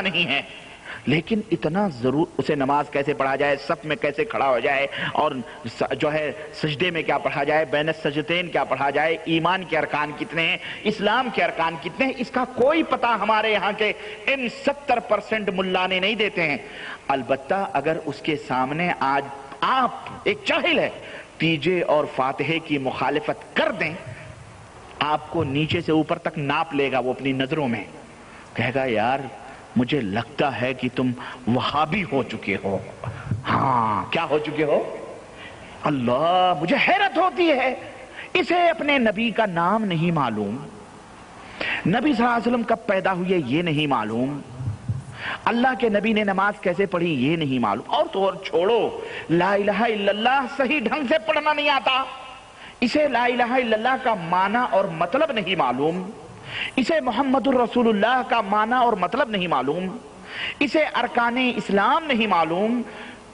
نہیں ہے، لیکن اتنا ضرور اسے نماز کیسے پڑھا جائے، صف میں کیسے کھڑا ہو جائے، اور جو ہے سجدے میں کیا پڑھا جائے، بین السجدتین کیا پڑھا جائے، ایمان کے ارکان کتنے ہیں، اسلام کے ارکان کتنے ہیں، اس کا کوئی پتہ ہمارے یہاں کے ان 70% ملانے نہیں دیتے ہیں۔ البتہ اگر اس کے سامنے آج آپ ایک جاہل ہے تیجے اور فاتحے کی مخالفت کر دیں، آپ کو نیچے سے اوپر تک ناپ لے گا وہ اپنی نظروں میں، کہے گا یار مجھے لگتا ہے کہ تم وہابی ہو چکے ہو۔ ہاں کیا ہو چکے ہو؟ اللہ، مجھے حیرت ہوتی ہے، اسے اپنے نبی کا نام نہیں معلوم، نبی صلی اللہ علیہ وسلم کب پیدا ہوئے یہ نہیں معلوم، اللہ کے نبی نے نماز کیسے پڑھی یہ نہیں معلوم، اور تو اور چھوڑو لا الہ الا اللہ صحیح ڈھنگ سے پڑھنا نہیں آتا، اسے لا الہ الا اللہ کا معنی اور مطلب نہیں معلوم، اسے محمد الرسول اللہ کا معنی اور مطلب نہیں معلوم، اسے ارکان اسلام نہیں معلوم،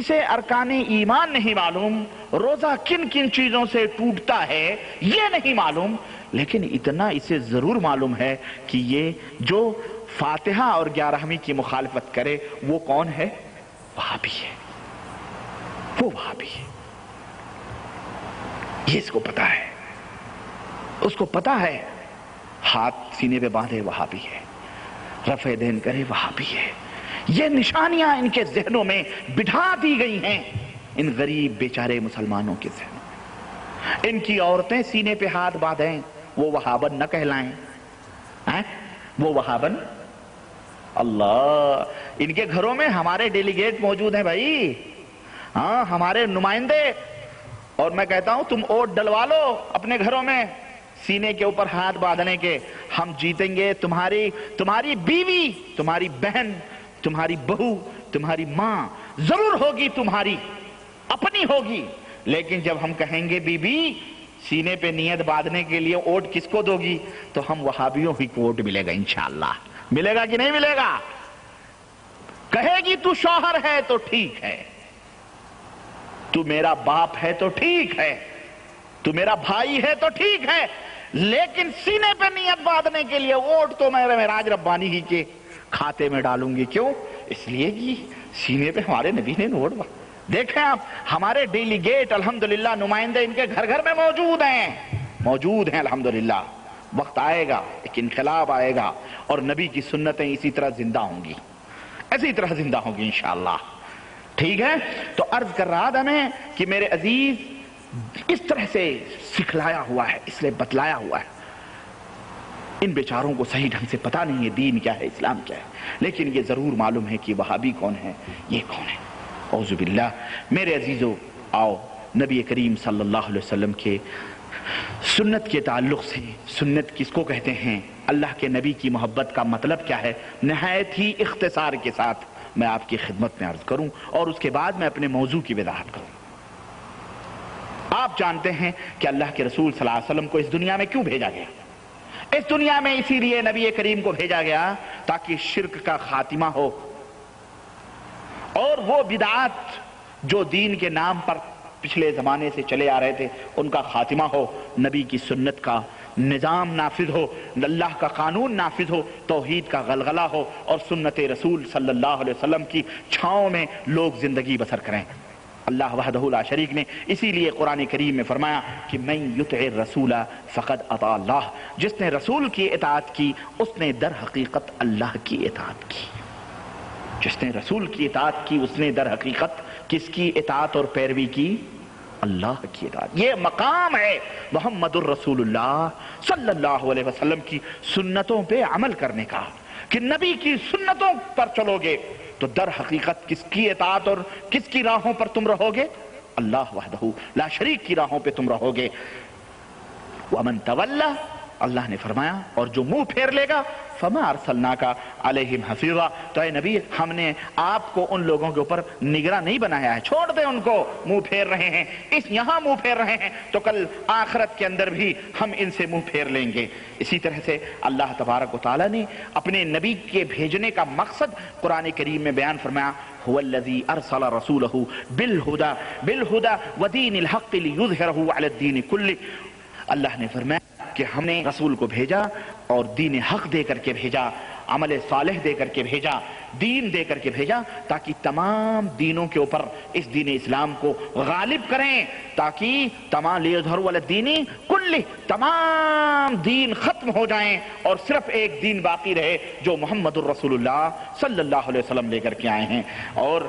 اسے ارکان ایمان نہیں معلوم، روزہ کن کن چیزوں سے ٹوٹتا ہے یہ نہیں معلوم، لیکن اتنا اسے ضرور معلوم ہے کہ یہ جو فاتحہ اور 11ویں کی مخالفت کرے وہ کون ہے؟ وہابی ہے، وہ وہابی ہے، یہ اس کو پتا ہے، اس کو پتا ہے، ہاتھ سینے پہ باندھے وہابی ہے، رفع دین کرے وہابی ہے، یہ نشانیاں ان کے ذہنوں میں بٹھا دی گئی ہیں، ان غریب بیچارے مسلمانوں کے ذہنوں، ان کی عورتیں سینے پہ ہاتھ باندھیں وہ وہابن نہ کہلائیں، وہ وہابن، اللہ، ان کے گھروں میں ہمارے ڈیلیگیٹ موجود ہیں بھائی، ہاں ہمارے نمائندے، اور میں کہتا ہوں تم ووٹ ڈلوا لو اپنے گھروں میں سینے کے اوپر ہاتھ باندھنے کے، ہم جیتیں گے، تمہاری بیوی، تمہاری بہن، تمہاری بہو، تمہاری ماں ضرور ہوگی، تمہاری اپنی ہوگی، لیکن جب ہم کہیں گے بی بی سینے پہ نیت باندھنے کے لیے ووٹ کس کو دو گی، تو ہم وہابیوں ہی کو ووٹ ملے گا انشاءاللہ، ملے گا کہ نہیں ملے گا؟ کہے گی تو شوہر ہے تو ٹھیک ہے، تو میرا باپ ہے تو ٹھیک ہے، تو میرا بھائی ہے تو ٹھیک ہے، لیکن سینے پہ نیت باندھنے کے لیے ووٹ تو میں معراج ربانی ہی کے کھاتے میں ڈالوں گی، کیوں؟ اس لیے کہ سینے پہ ہمارے نبی نے ووٹ باندھا۔ دیکھیں آپ ہمارے ڈیلیگیٹ الحمدللہ نمائندے ان کے گھر گھر میں موجود ہیں الحمدللہ، وقت آئے گا ایک انقلاب آئے گا اور نبی کی سنتیں اسی طرح زندہ ہوں گی، اسی طرح زندہ ہوں گی انشاءاللہ، ٹھیک ہے؟ تو عرض کر رہا تھا میں کہ میرے عزیز اس طرح سے سکھلایا ہوا ہے، اس لیے بتلایا ہوا ہے، ان بیچاروں کو صحیح ڈھنگ سے پتا نہیں ہے دین کیا ہے، اسلام کیا ہے، لیکن یہ ضرور معلوم ہے کہ وہابی کون ہے، یہ کون ہے، اعوذ باللہ۔ میرے عزیزو آؤ نبی کریم صلی اللہ علیہ وسلم کے سنت کے تعلق سے، سنت کس کو کہتے ہیں، اللہ کے نبی کی محبت کا مطلب کیا ہے، نہایت ہی اختصار کے ساتھ میں آپ کی خدمت میں عرض کروں، اور اس کے بعد میں اپنے موضوع کی وضاحت کروں۔ آپ جانتے ہیں کہ اللہ کے رسول صلی اللہ علیہ وسلم کو اس دنیا میں کیوں بھیجا گیا؟ اس دنیا میں اسی لیے نبی کریم کو بھیجا گیا تاکہ شرک کا خاتمہ ہو، اور وہ بدعات جو دین کے نام پر پچھلے زمانے سے چلے آ رہے تھے ان کا خاتمہ ہو، نبی کی سنت کا نظام نافذ ہو، اللہ کا قانون نافذ ہو، توحید کا غلغلہ ہو، اور سنت رسول صلی اللہ علیہ وسلم کی چھاؤں میں لوگ زندگی بسر کریں۔ اللہ وحدہ لا شریک نے اسی لیے قرآن کریم میں فرمایا کہ من یطع الرسول فقد اطاع اللہ، جس نے رسول کی اطاعت کی اس نے در حقیقت اللہ کی اطاعت کی، جس نے رسول کی اطاعت کی اس نے در حقیقت کس کی اطاعت اور پیروی کی؟ اللہ کی اطاعت۔ یہ مقام ہے محمد الرسول اللہ صلی اللہ علیہ وسلم کی سنتوں پہ عمل کرنے کا، کہ نبی کی سنتوں پر چلو گے تو در حقیقت کس کی اطاعت اور کس کی راہوں پر تم رہو گے؟ اللہ وحدہ لا شریک کی راہوں پہ تم رہو گے۔ وَمَن تَوَلَّى، اللہ نے فرمایا اور جو منہ پھیر لے گا فَمَا أَرْسَلْنَاكَ عَلَيْهِمْ حَفِيظًا، تو اے نبی ہم نے آپ کو ان لوگوں کے اوپر نگراں نہیں بنایا ہے، چھوڑ دیں ان کو، منہ پھیر رہے ہیں، اس یہاں منہ پھیر رہے ہیں تو کل آخرت کے اندر بھی ہم ان سے منہ پھیر لیں گے۔ اسی طرح سے اللہ تبارک و تعالیٰ نے اپنے نبی کے بھیجنے کا مقصد قرآن کریم میں بیان فرمایا، هو الذي ارسل رسوله بالهدى ودين الحق ليظهره على الدين كله، اللہ نے فرمایا کہ ہم نے رسول کو بھیجا اور دین حق دے کر کے بھیجا، عمل صالح دے کر کے بھیجا، دین دے کر کے بھیجا، تاکہ تمام دینوں کے اوپر اس دین اسلام کو غالب کریں، تاکہ تمام لیظہروا علی الدین کلہ، تمام دین ختم ہو جائیں اور صرف ایک دین باقی رہے جو محمد الرسول اللہ صلی اللہ علیہ وسلم لے کر کے آئے ہیں۔ اور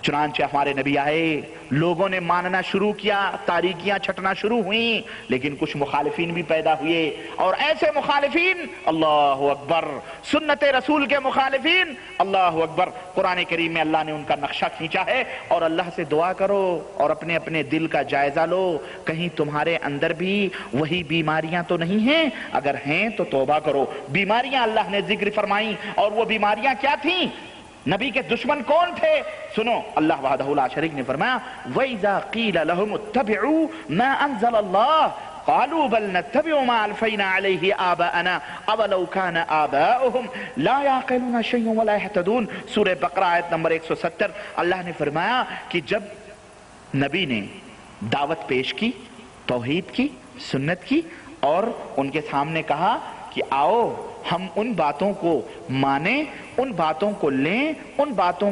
چنانچہ ہمارے نبی آئے، لوگوں نے ماننا شروع کیا، تاریکیاں چھٹنا شروع ہوئیں، لیکن کچھ مخالفین بھی پیدا ہوئے، اور ایسے مخالفین، اللہ اکبر، سنت رسول کے مخالفین، اللہ اکبر، قرآن کریم میں اللہ نے ان کا نقشہ کھینچا ہے۔ اور اللہ سے دعا کرو اور اپنے اپنے دل کا جائزہ لو، کہیں تمہارے اندر بھی وہی بیماریاں تو نہیں ہیں؟ اگر ہیں تو توبہ کرو۔ بیماریاں اللہ نے ذکر فرمائیں، اور وہ بیماریاں کیا تھیں؟ نبی کے دشمن کون تھے؟ سنو، اللہ وحدہ لا شریک نے فرمایا وَإِذَا قِيلَ لَهُمُ اتَّبِعُوا مَا أَنزَلَ اللَّهُ قَالُوا بَلْ نَتَّبِعُ مَا أَلْفَيْنَا عَلَيْهِ آبَاءَنَا أَوَلَوْ كَانَ آبَاؤُهُمْ لَا يَعْقِلُونَ شَيْئًا وَلَا يَهْتَدُونَ۔ سورہ بقرہ آیت نمبر 170، اللہ نے فرمایا کہ جب نبی نے دعوت پیش کی، توحید کی، سنت کی، اور ان کے سامنے کہا کہ آؤ ہم ان باتوں کو مانیں، ان باتوں کو لیں، ان باتوں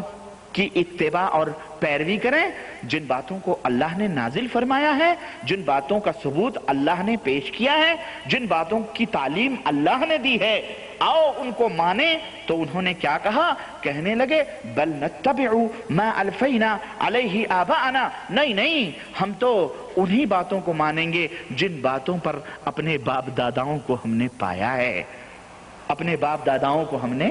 کی اتباع اور پیروی کریں جن باتوں کو اللہ نے نازل فرمایا ہے، جن باتوں کا ثبوت اللہ نے پیش کیا ہے، جن باتوں کی تعلیم اللہ نے دی ہے، آؤ ان کو مانیں۔ تو انہوں نے کیا کہا؟ کہنے لگے بل نتبع ما الفینا علیہ آباءنا، نہیں نہیں، ہم تو انہی باتوں کو مانیں گے جن باتوں پر اپنے باپ داداؤں کو ہم نے پایا ہے، اپنے باپ داداؤں کو ہم نے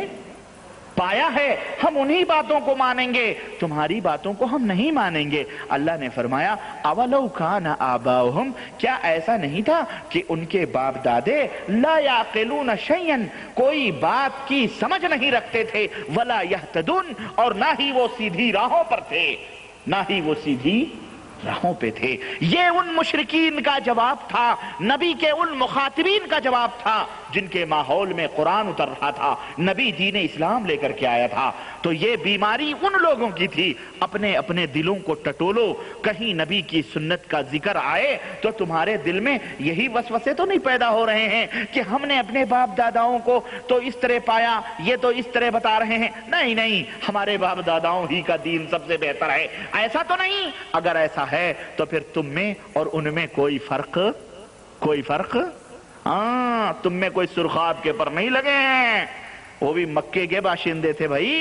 پایا ہے، ہم انہی باتوں کو مانیں گے، تمہاری باتوں کو ہم نہیں مانیں گے۔ اللہ نے فرمایا اولو کان آباؤہم، کیا ایسا نہیں تھا کہ ان کے باپ دادے لا یعقلون شیئا، کوئی بات کی سمجھ نہیں رکھتے تھے، ولا یہتدون، اور نہ ہی وہ سیدھی راہوں پر تھے، نہ ہی وہ سیدھی راہوں پہ تھے۔ یہ ان مشرکین کا جواب تھا، نبی کے ان مخاطبین کا جواب تھا جن کے ماحول میں قرآن اتر رہا تھا، نبی دین اسلام لے کر کے آیا تھا۔ تو یہ بیماری ان لوگوں کی تھی، اپنے اپنے دلوں کو ٹٹولو، کہیں نبی کی سنت کا ذکر آئے تو تمہارے دل میں یہی وسوسے تو نہیں پیدا ہو رہے ہیں کہ ہم نے اپنے باپ داداؤں کو تو اس طرح پایا، یہ تو اس طرح بتا رہے ہیں، نہیں نہیں، ہمارے باپ داداؤں ہی کا دین سب سے بہتر ہے، ایسا تو نہیں؟ اگر ایسا ہے تو پھر تم میں اور ان میں کوئی فرق، ہاں، تم میں کوئی سرخاب کے پر نہیں لگے ہیں، وہ بھی مکے کے باشندے تھے بھائی،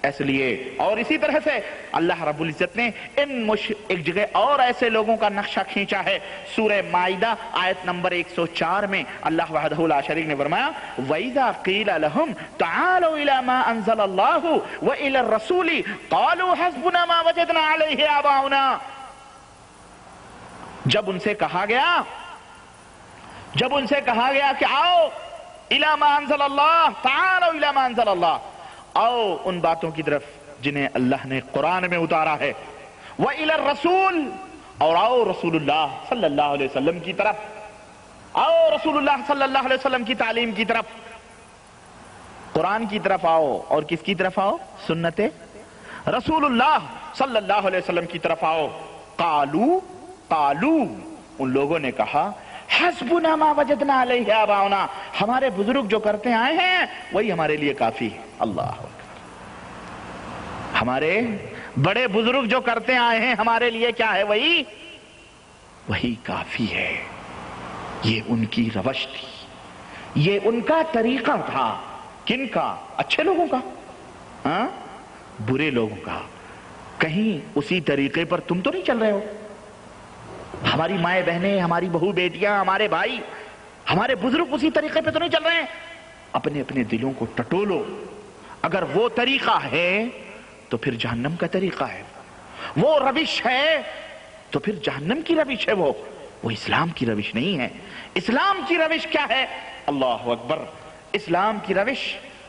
اس لیے۔ اور اسی طرح سے اللہ رب العزت نے ایک جگہ اور ایسے لوگوں کا نقشہ کھینچا ہے، سورہ مائدہ آیت نمبر 104 میں اللہ وحدہ لا شریک نے فرمایا وَإِذَا قِيلَ لَهُمْ تَعَالَوْا إِلَى مَا أَنزَلَ اللَّهُ وَإِلَى الرَّسُولِ قَالُوا حَسْبُنَا مَا وَجَدْنَا عَلَيْهِ آبَاؤُنَا۔ جب ان سے کہا گیا کہ آؤ اِلَى مَا أَنزَلَ اللَّهُ، تَعَالَوْا إِلَى مَا أَنزَلَ اللَّهُ، آؤ ان باتوں کی طرف جنہیں اللہ نے قرآن میں اتارا ہے، وَإِلَى الرَّسُولِ، اور آؤ رسول اللہ صلی اللہ علیہ وسلم کی طرف، آؤ رسول اللہ صلی اللہ علیہ وسلم کی تعلیم کی طرف، قرآن کی طرف آؤ، اور کس کی طرف آؤ؟ سنت رسول اللہ صلی اللہ علیہ وسلم کی طرف آؤ۔ قالو، ان لوگوں نے کہا حسبنا ما وجدنا علیہ آباؤنا، ہمارے بزرگ جو کرتے آئے ہیں وہی ہمارے لیے کافی ہے۔ اللہ اکبر، ہمارے بڑے بزرگ جو کرتے آئے ہیں ہمارے لیے کیا ہے؟ وہی کافی ہے۔ یہ ان کی روش تھی، یہ ان کا طریقہ تھا، کن کا؟ اچھے لوگوں کا، ہاں، برے لوگوں کا۔ کہیں اسی طریقے پر تم تو نہیں چل رہے ہو؟ ہماری مائیں بہنیں، ہماری بہو بیٹیاں، ہمارے بھائی، ہمارے بزرگ اسی طریقے پہ تو نہیں چل رہے ہیں؟ اپنے اپنے دلوں کو ٹٹولو، اگر وہ طریقہ ہے تو پھر جہنم کا طریقہ ہے، وہ روش ہے تو پھر جہنم کی روش ہے، وہ اسلام کی روش نہیں ہے۔ اسلام کی روش کیا ہے؟ اللہ اکبر، اسلام کی روش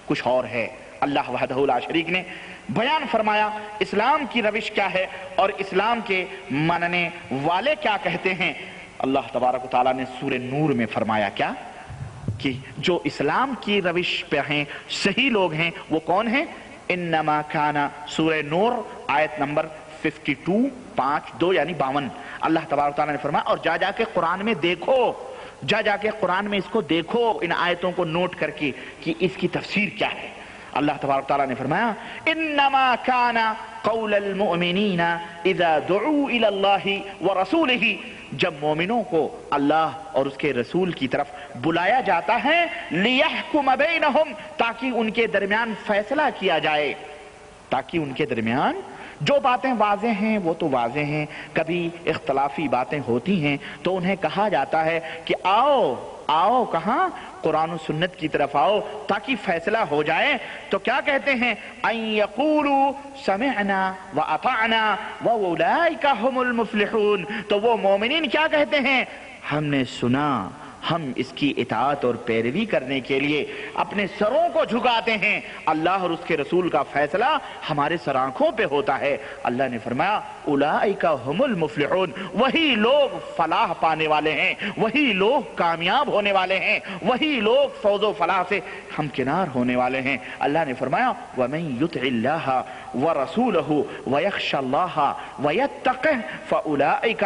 کچھ اور ہے۔ اللہ وحدہ لا شریک نے بیان فرمایا اسلام کی روش کیا ہے اور اسلام کے ماننے والے کیا کہتے ہیں۔ اللہ تبارک و تعالیٰ نے سورہ نور میں فرمایا کیا کہ جو اسلام کی روش پہ ہیں، صحیح لوگ ہیں، وہ کون ہیں؟ انما کانا، سورہ نور آیت نمبر 52 5 2 یعنی 52، اللہ تبارک و تعالیٰ نے فرمایا اور جا کے قرآن میں دیکھو جا کے قرآن میں اس کو دیکھو، ان آیتوں کو نوٹ کر کے کہ اس کی تفسیر کیا ہے۔ اللہ تبارک تعالیٰ نے فرمایا انما کان قول المؤمنین اذا دعوا الی اللہ ورسولہ، جب مومنوں کو اللہ اور اس کے رسول کی طرف بلایا جاتا ہے، لیحکم بینہم، تاکہ ان کے درمیان فیصلہ کیا جائے، تاکہ ان کے درمیان جو باتیں واضح ہیں وہ تو واضح ہیں، کبھی اختلافی باتیں ہوتی ہیں تو انہیں کہا جاتا ہے کہ آؤ آؤ، کہاں؟ قرآن و سنت کی طرف آؤ تاکہ فیصلہ ہو جائے۔ تو کیا کہتے ہیں؟ ان یقولوا سمعنا واطعنا واولئک هم المفلحون، تو وہ مومنین کیا کہتے ہیں؟ ہم نے سنا، ہم اس کی اطاعت اور پیروی کرنے کے لیے اپنے سروں کو جھکاتے ہیں، اللہ اور اس کے رسول کا فیصلہ ہمارے سر آنکھوں پہ ہوتا ہے۔ اللہ نے فرمایا اولئک هم المفلحون، وہی لوگ فلاح پانے والے ہیں، وہی لوگ کامیاب ہونے والے ہیں، وہی لوگ فوز و فلاح سے ہمکنار ہونے والے ہیں۔ اللہ نے فرمایا ومن یطع اللہ ورسولہ ویخشى اللہ ویتقہ فاولئک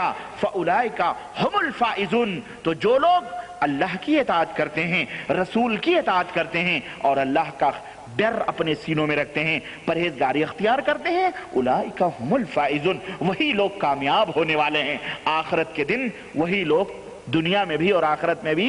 هم الفائزون، تو جو لوگ اللہ کی اطاعت کرتے ہیں، رسول کی اطاعت کرتے ہیں اور اللہ کا ڈر اپنے سینوں میں رکھتے ہیں، پرہیزگاری اختیار کرتے ہیں، اولئک هم الفائزون، وہی لوگ کامیاب ہونے والے ہیں۔ آخرت کے دن وہی لوگ دنیا میں بھی اور آخرت میں بھی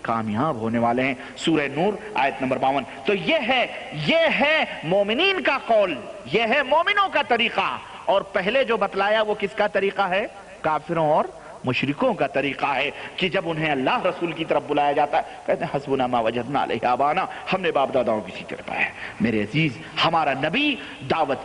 کامیاب ہونے والے ہیں۔ سورہ نور آیت نمبر 52۔ تو یہ ہے مومنین کا قول، یہ ہے مومنوں کا طریقہ، اور پہلے جو بتلایا وہ کس کا طریقہ ہے؟ کافروں اور مشرکوں کا طریقہ ہے کہ جب انہیں اللہ رسول کی طرف بلایا جاتا ہے کہتے ہیں حسبنا ما وجدنا علیہ آبانا، ہم نے باپ داداؤں کی طرف پایا ہے۔ میرے عزیز، ہمارا نبی دعوت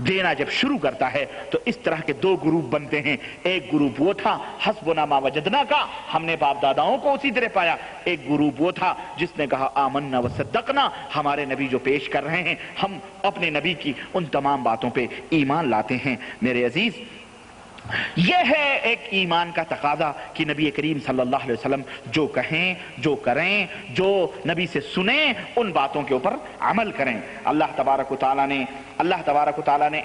دینا جب شروع کرتا ہے تو اس طرح کے دو گروپ بنتے ہیں۔ ایک گروپ وہ تھا حسبنا ما وجدنا کا، ہم نے باپ داداؤں کو اسی طرح پایا۔ ایک گروپ وہ تھا جس نے کہا آمنا وصدقنا، ہمارے نبی جو پیش کر رہے ہیں ہم اپنے نبی کی ان تمام باتوں پہ ایمان لاتے ہیں۔ میرے عزیز، یہ ہے ایک ایمان کا تقاضا کہ نبی کریم صلی اللہ علیہ وسلم جو کہیں، جو کریں، جو نبی سے سنیں، ان باتوں کے اوپر عمل کریں۔ اللہ تبارک و تعالیٰ نے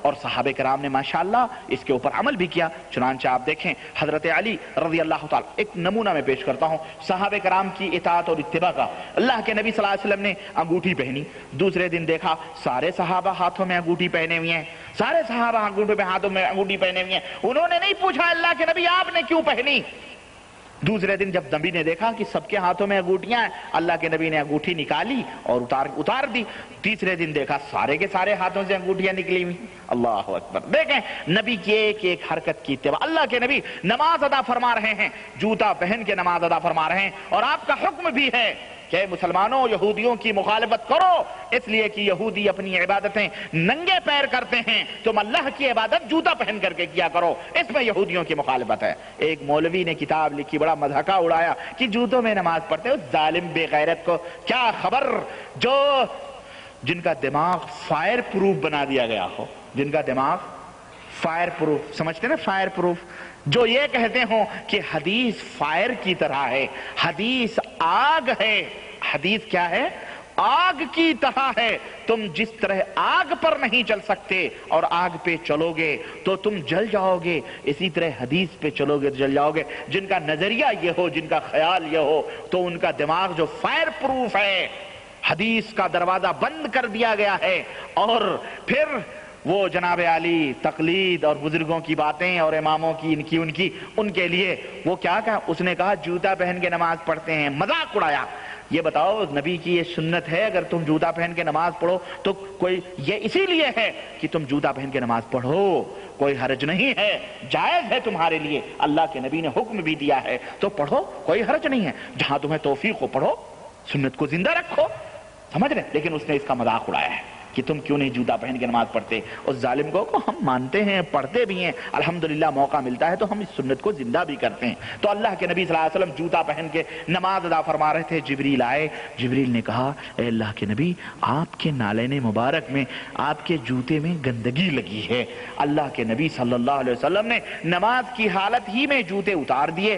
اور صحابہ کرام نے ماشاءاللہ اس کے اوپر عمل بھی کیا۔ چنانچہ آپ دیکھیں حضرت علی رضی اللہ تعالیٰ، ایک نمونہ میں پیش کرتا ہوں صحابہ کرام کی اطاعت اور اتباع کا۔ اللہ کے نبی صلی اللہ علیہ وسلم نے انگوٹھی پہنی، دوسرے دن دیکھا سارے صحابہ ہاتھوں میں انگوٹھی پہنے ہوئے ہیں، سارے صحابہ ہاتھوں میں انگوٹھی پہنے ہوئے ہیں۔ انہوں نے نہیں پوچھا اللہ کے نبی آپ نے کیوں پہنی۔ دوسرے دن جب نبی نے دیکھا کہ سب کے ہاتھوں میں انگوٹھیاں ہیں، اللہ کے نبی نے انگوٹھی نکالی اور اتار دی۔ تیسرے دن دیکھا سارے کے سارے ہاتھوں سے انگوٹھیاں نکلی ہوئی۔ اللہ اکبر! دیکھیں نبی کی ایک ایک حرکت کی اتباع۔ اللہ کے نبی نماز ادا فرما رہے ہیں، جوتا پہن کے نماز ادا فرما رہے ہیں، اور آپ کا حکم بھی ہے کہ مسلمانوں یہودیوں کی مخالفت کرو، اس لیے کہ یہودی اپنی عبادتیں ننگے پیر کرتے ہیں، تم اللہ کی عبادت جوتا پہن کر کے کیا کرو، اس میں یہودیوں کی مخالفت ہے۔ ایک مولوی نے کتاب لکھی، بڑا مضحکہ اڑایا کہ جوتوں میں نماز پڑھتے، اس ظالم بے غیرت کو کیا خبر جن کا دماغ فائر پروف بنا دیا گیا ہو، جن کا دماغ فائر پروف، سمجھتے نا فائر پروف، جو یہ کہتے ہوں کہ حدیث فائر کی طرح ہے، حدیث آگ ہے۔ حدیث کیا ہے؟ آگ کی طرح ہے، تم جس طرح آگ پر نہیں چل سکتے اور آگ پہ چلو گے تو تم جل جاؤ گے، اسی طرح حدیث پہ چلو گے تو جل جاؤ گے۔ جن کا نظریہ یہ ہو، جن کا خیال یہ ہو، تو ان کا دماغ جو فائر پروف ہے، حدیث کا دروازہ بند کر دیا گیا ہے، اور پھر وہ جناب علی تقلید اور بزرگوں کی باتیں اور اماموں کی ان کے لیے وہ کیا کہا؟ اس نے کہا جوتا پہن کے نماز پڑھتے ہیں، مذاق اڑایا۔ یہ بتاؤ نبی کی یہ سنت ہے اگر تم جوتا پہن کے نماز پڑھو تو کوئی یہ اسی لیے ہے کہ تم جوتا پہن کے نماز پڑھو، کوئی حرج نہیں ہے، جائز ہے تمہارے لیے، اللہ کے نبی نے حکم بھی دیا ہے تو پڑھو، کوئی حرج نہیں ہے، جہاں تمہیں توفیق ہو پڑھو، سنت کو زندہ رکھو، سمجھ رہے؟ لیکن اس نے اس کا مذاق اڑایا ہے کہ تم کیوں نہیں جوتا پہن کے نماز پڑھتے۔ اس ظالم کو ہم مانتے ہیں، پڑھتے بھی ہیں، الحمدللہ موقع ملتا ہے تو ہم اس سنت کو زندہ بھی کرتے ہیں۔ تو اللہ کے نبی صلی اللہ علیہ وسلم جوتا پہن کے نماز ادا فرما رہے تھے، جبریل آئے، جبریل نے کہا اے اللہ کے نبی آپ کے نالین مبارک میں، آپ کے جوتے میں گندگی لگی ہے۔ اللہ کے نبی صلی اللہ علیہ وسلم نے نماز کی حالت ہی میں جوتے اتار دیے۔